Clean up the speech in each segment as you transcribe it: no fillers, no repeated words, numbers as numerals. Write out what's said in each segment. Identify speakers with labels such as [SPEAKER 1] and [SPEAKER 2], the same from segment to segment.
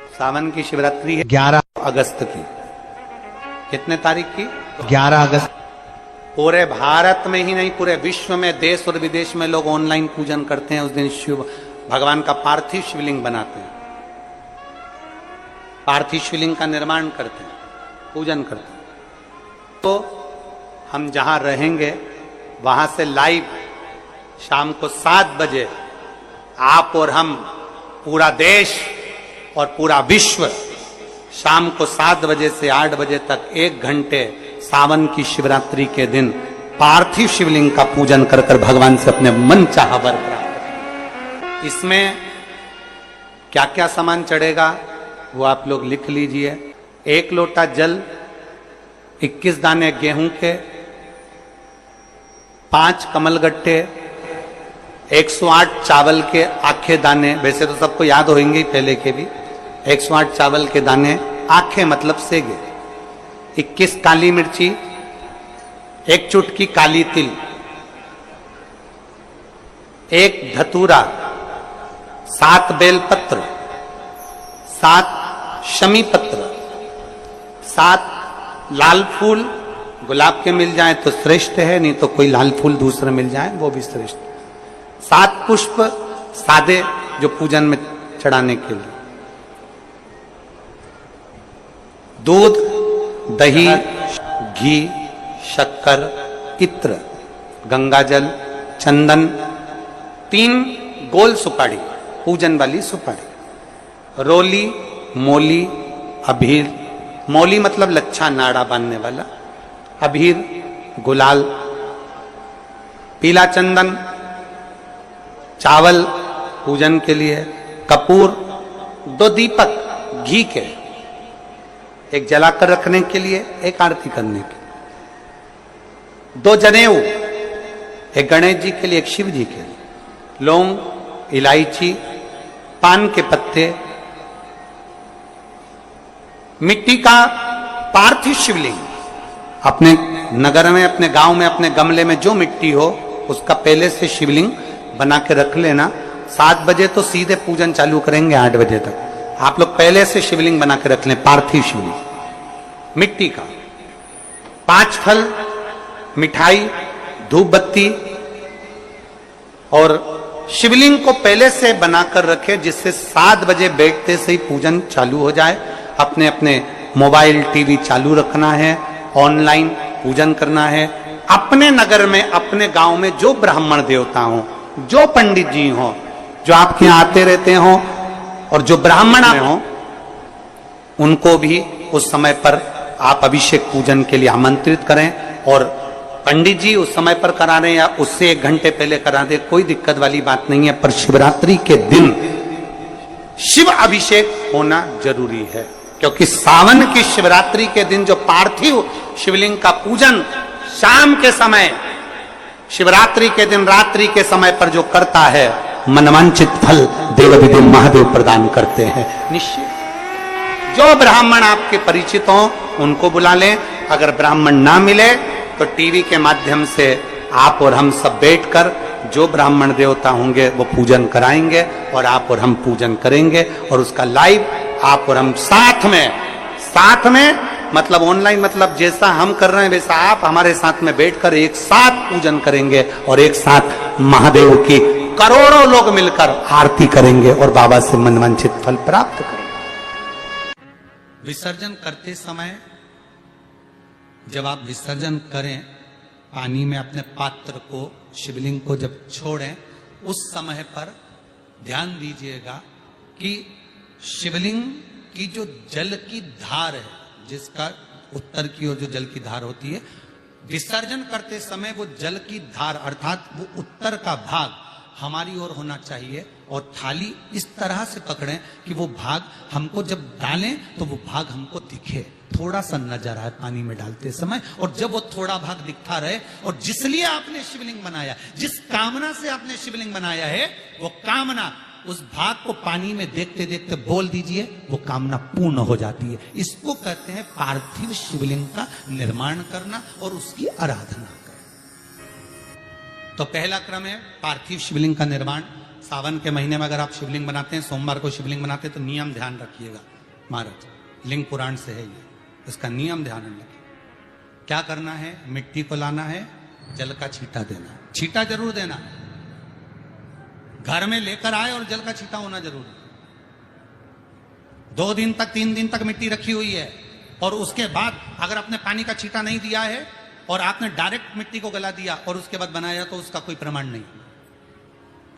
[SPEAKER 1] सावन की शिवरात्रि है 11 अगस्त की। कितने तारीख की?
[SPEAKER 2] 11 अगस्त।
[SPEAKER 1] पूरे भारत में ही नहीं, पूरे विश्व में, देश और विदेश में लोग ऑनलाइन पूजन करते हैं। उस दिन शिव भगवान का पार्थिव शिवलिंग बनाते हैं, पार्थिव शिवलिंग का निर्माण करते हैं, पूजन करते हैं। तो हम जहां रहेंगे वहां से लाइव शाम को 7 बजे आप और हम, पूरा देश और पूरा विश्व, शाम को 7 बजे से 8 बजे तक 1 घंटे सावन की शिवरात्रि के दिन पार्थिव शिवलिंग का पूजन कर कर भगवान से अपने मन चाहा वर प्राप्त करें। इसमें क्या क्या सामान चढ़ेगा वो आप लोग लिख लीजिए। 1 लोटा जल, 21 दाने गेहूं के, 5 कमलगट्टे, 108 चावल के आखे दाने। वैसे तो सबको याद होंगे पहले के भी। 108 चावल के दाने, आखे मतलब सेगे, 21 काली मिर्ची, 1 चुटकी काली तिल, 1 धतूरा, 7 बेलपत्र, 7 शमी पत्र, 7 लाल फूल। गुलाब के मिल जाए तो श्रेष्ठ है, नहीं तो कोई लाल फूल दूसरा मिल जाए वो भी श्रेष्ठ। 7 पुष्प सादे जो पूजन में चढ़ाने के लिए। दूध, दही, घी, शक्कर, इत्र, गंगाजल, चंदन, 3 गोल सुपारी, पूजन वाली सुपारी, रोली, मोली, अभीर। मोली मतलब लच्छा नाड़ा बांधने वाला, अभीर, गुलाल, पीला चंदन, चावल पूजन के लिए, कपूर, 2 दीपक घी के, 1 जलाकर रखने के लिए, 1 आरती करने के लिए, 2 जनेऊ, 1 गणेश जी के लिए, 1 शिव जी के लिए, लौंग, इलायची, पान के पत्ते, मिट्टी का पार्थिव शिवलिंग। अपने नगर में, अपने गांव में, अपने गमले में जो मिट्टी हो उसका पहले से शिवलिंग बना के रख लेना। 7 बजे तो सीधे पूजन चालू करेंगे, 8 बजे तक आप लोग पहले से शिवलिंग बना के रख लें, पार्थिव शिवलिंग मिट्टी का। 5 फल, मिठाई, धूप बत्ती, और शिवलिंग को पहले से बनाकर रखे जिससे 7 बजे बैठते से ही पूजन चालू हो जाए। अपने अपने मोबाइल, टीवी चालू रखना है, ऑनलाइन पूजन करना है। अपने नगर में, अपने गांव में जो ब्राह्मण देवता हो, जो पंडित जी हो, जो आपके यहाँ आते रहते हो, और जो ब्राह्मण हो, उनको भी उस समय पर आप अभिषेक पूजन के लिए आमंत्रित करें। और पंडित जी उस समय पर करा रहे हैं या उससे 1 घंटे पहले करा दे, कोई दिक्कत वाली बात नहीं है। पर शिवरात्रि के दिन शिव अभिषेक होना जरूरी है, क्योंकि सावन की शिवरात्रि के दिन जो पार्थिव शिवलिंग का पूजन शाम के समय, शिवरात्रि के दिन रात्रि के समय पर जो करता है, मनवांचित फल देवदेव महादेव प्रदान करते हैं निश्चित। जो ब्राह्मण आपके परिचित हो उनको बुला लें। अगर ब्राह्मण ना मिले तो टीवी के माध्यम से आप और हम सब बैठकर जो ब्राह्मण देवता होंगे वो पूजन कराएंगे, और आप और हम पूजन करेंगे, और उसका लाइव आप और हम साथ में मतलब ऑनलाइन, मतलब जैसा हम कर रहे हैं वैसा आप हमारे साथ में बैठकर एक साथ पूजन करेंगे, और एक साथ महादेव की करोड़ों लोग मिलकर आरती करेंगे और बाबा से मनवांछित फल प्राप्त करेंगे। विसर्जन करते समय जब आप विसर्जन करें, पानी में अपने पात्र को, शिवलिंग को जब छोड़ें, उस समय पर ध्यान दीजिएगा कि शिवलिंग की जो जल की धार है, जिसका उत्तर की ओर जो जल की धार होती है, विसर्जन करते समय वो जल की धार अर्थात वो उत्तर का भाग हमारी ओर होना चाहिए, और थाली इस तरह से पकड़ें कि वो भाग हमको जब डालें तो वो भाग हमको दिखे, थोड़ा सा नजर आए पानी में डालते समय। और जब वो थोड़ा भाग दिखता रहे, और जिस लिए आपने शिवलिंग बनाया, जिस कामना से आपने शिवलिंग बनाया है, वो कामना उस भाग को पानी में देखते देखते बोल दीजिए, वो कामना पूर्ण हो जाती है। इसको कहते हैं पार्थिव शिवलिंग का निर्माण करना और उसकी आराधना करना। तो पहला क्रम है पार्थिव शिवलिंग का निर्माण। सावन के महीने में अगर आप शिवलिंग बनाते हैं, सोमवार को शिवलिंग बनाते हैं, तो नियम ध्यान रखिएगा महाराज, लिंग पुराण से है ये, इसका नियम ध्यान रखिए। क्या करना है, मिट्टी को लाना है, जल का छींटा देना, छींटा जरूर देना, घर में लेकर आए और जल का छींटा होना जरूरी है। 2 दिन तक 3 दिन तक मिट्टी रखी हुई है और उसके बाद अगर आपने पानी का छींटा नहीं दिया है और आपने डायरेक्ट मिट्टी को गला दिया और उसके बाद बनाया, तो उसका कोई प्रमाण नहीं।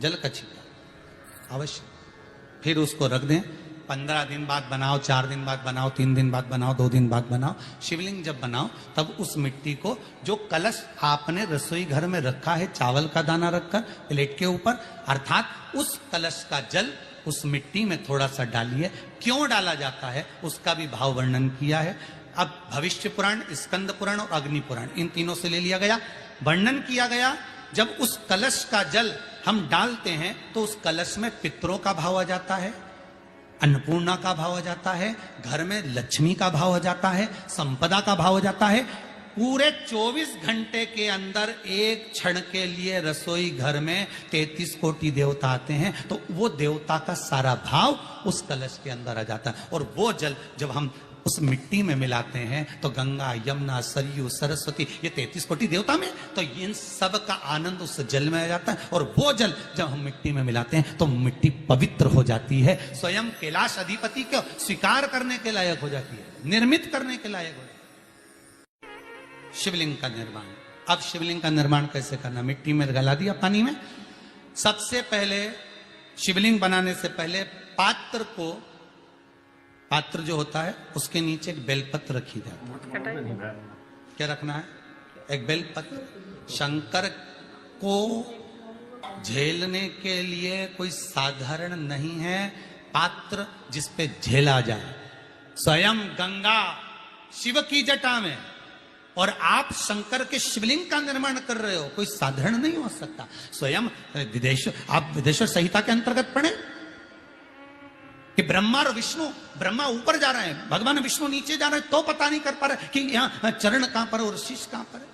[SPEAKER 1] जल का छींटा अवश्य, फिर उसको रख दें। 15 दिन बाद बनाओ, 4 दिन बाद बनाओ, 3 दिन बाद बनाओ, 2 दिन बाद बनाओ। शिवलिंग जब बनाओ तब उस मिट्टी को, जो कलश आपने रसोई घर में रखा है चावल का दाना रखकर प्लेट के ऊपर, अर्थात उस कलश का जल उस मिट्टी में थोड़ा सा डालिए। क्यों डाला जाता है उसका भी भाव वर्णन किया है। अब भविष्य पुराण, स्कंद पुराण और अग्नि पुराण, इन तीनों से ले लिया गया, वर्णन किया गया। जब उस कलश का जल हम डालते हैं तो उस कलश में पितरों का भाव आ जाता है, अन्नपूर्णा का भाव आ जाता है, घर में लक्ष्मी का भाव आ जाता है, संपदा का भाव आ जाता है। पूरे 24 घंटे के अंदर एक क्षण के लिए रसोई घर में 33 कोटि देवता आते हैं, तो वो देवता का सारा भाव उस कलश के अंदर आ जाता है। और वो जल जब हम उस मिट्टी में मिलाते हैं तो गंगा, यमुना, सरयू, सरस्वती, ये 33 कोटि देवता में, तो इन सब का आनंद उस जल में आ जाता है। और वो जल जब हम मिट्टी में मिलाते हैं तो मिट्टी पवित्र हो जाती है, स्वयं कैलाश अधिपति को स्वीकार करने के लायक हो जाती है, निर्मित करने के लायक हो जाती है। शिवलिंग का निर्माण। अब शिवलिंग का निर्माण कैसे करना, मिट्टी में गला दिया पानी में। सबसे पहले शिवलिंग बनाने से पहले पात्र जो होता है उसके नीचे एक बेलपत्र रखी जाती है। क्या रखना है, एक बेलपत्र। शंकर को झेलने के लिए कोई साधारण नहीं है पात्र जिसपे झेला जाए। स्वयं गंगा शिव की जटा में, और आप शंकर के शिवलिंग का निर्माण कर रहे हो, कोई साधारण नहीं हो सकता। स्वयं आप विदेश्वर संहिता के अंतर्गत पढ़े कि ब्रह्मा और विष्णु, ब्रह्मा ऊपर जा रहे हैं, भगवान विष्णु नीचे जा रहे हैं, तो पता नहीं कर पा रहे कि यहां चरण कहां पर और शीश कहां पर है,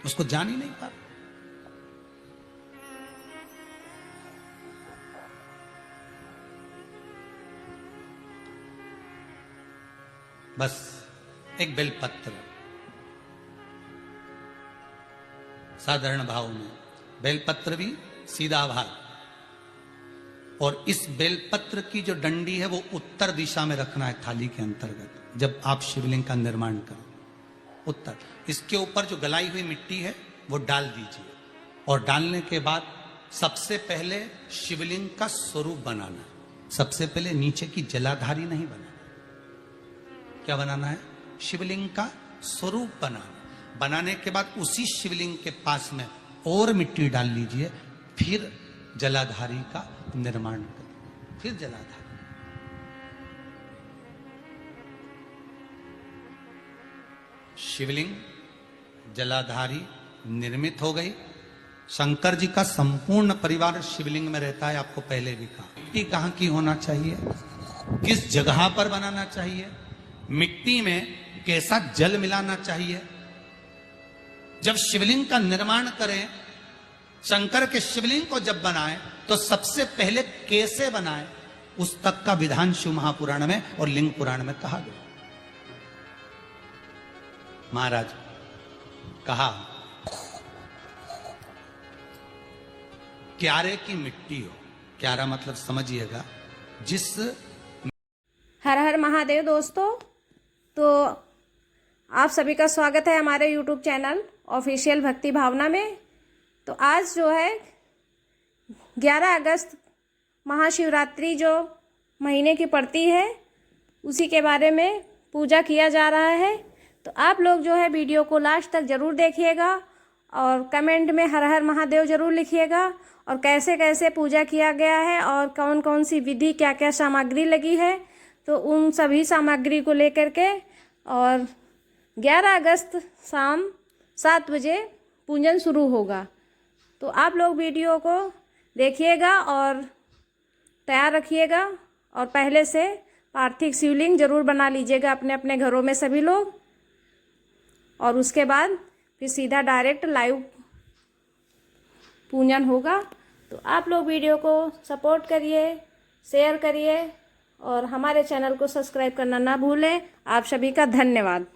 [SPEAKER 1] उसको जान ही नहीं पा रहे। बस एक बेलपत्र, साधारण भाव में बेलपत्र भी सीधा भाग, और इस बेलपत्र की जो डंडी है वो उत्तर दिशा में रखना है थाली के अंतर्गत। जब आप शिवलिंग का निर्माण करें उत्तर, इसके ऊपर जो गलाई हुई मिट्टी है वो डाल दीजिए, और डालने के बाद सबसे पहले शिवलिंग का स्वरूप बनाना है। सबसे पहले नीचे की जलाधारी नहीं बनाना, क्या बनाना है, शिवलिंग का स्वरूप बनाना। बनाने के बाद उसी शिवलिंग के पास में और मिट्टी डाल लीजिए, फिर जलाधारी का निर्माण करें, फिर जलाधारी। शिवलिंग जलाधारी निर्मित हो गई। शंकर जी का संपूर्ण परिवार शिवलिंग में रहता है, आपको पहले भी कहा। मिट्टी कहां की होना चाहिए, किस जगह पर बनाना चाहिए, मिट्टी में कैसा जल मिलाना चाहिए। जब शिवलिंग का निर्माण करें, शंकर के शिवलिंग को जब बनाएं, तो सबसे पहले कैसे बनाएं, उस तक का विधान शिव महापुराण में और लिंग पुराण में कहा गया। महाराज कहा, क्यारे की मिट्टी हो, क्यारा मतलब समझिएगा जिस।
[SPEAKER 2] हर हर महादेव दोस्तों, तो आप सभी का स्वागत है हमारे YouTube चैनल ऑफिशियल भक्ति भावना में। तो आज जो है 11 अगस्त महाशिवरात्रि जो महीने की पड़ती है, उसी के बारे में पूजा किया जा रहा है। तो आप लोग जो है वीडियो को लास्ट तक ज़रूर देखिएगा और कमेंट में हर हर महादेव ज़रूर लिखिएगा, और कैसे कैसे पूजा किया गया है और कौन कौन सी विधि, क्या क्या सामग्री लगी है, तो उन सभी सामग्री को लेकर के, और 11 अगस्त शाम 7 बजे पूजन शुरू होगा। तो आप लोग वीडियो को देखिएगा और तैयार रखिएगा, और पहले से पार्थिव शिवलिंग जरूर बना लीजिएगा अपने अपने घरों में सभी लोग, और उसके बाद फिर सीधा डायरेक्ट लाइव पूजन होगा। तो आप लोग वीडियो को सपोर्ट करिए, शेयर करिए और हमारे चैनल को सब्सक्राइब करना ना भूलें। आप सभी का धन्यवाद।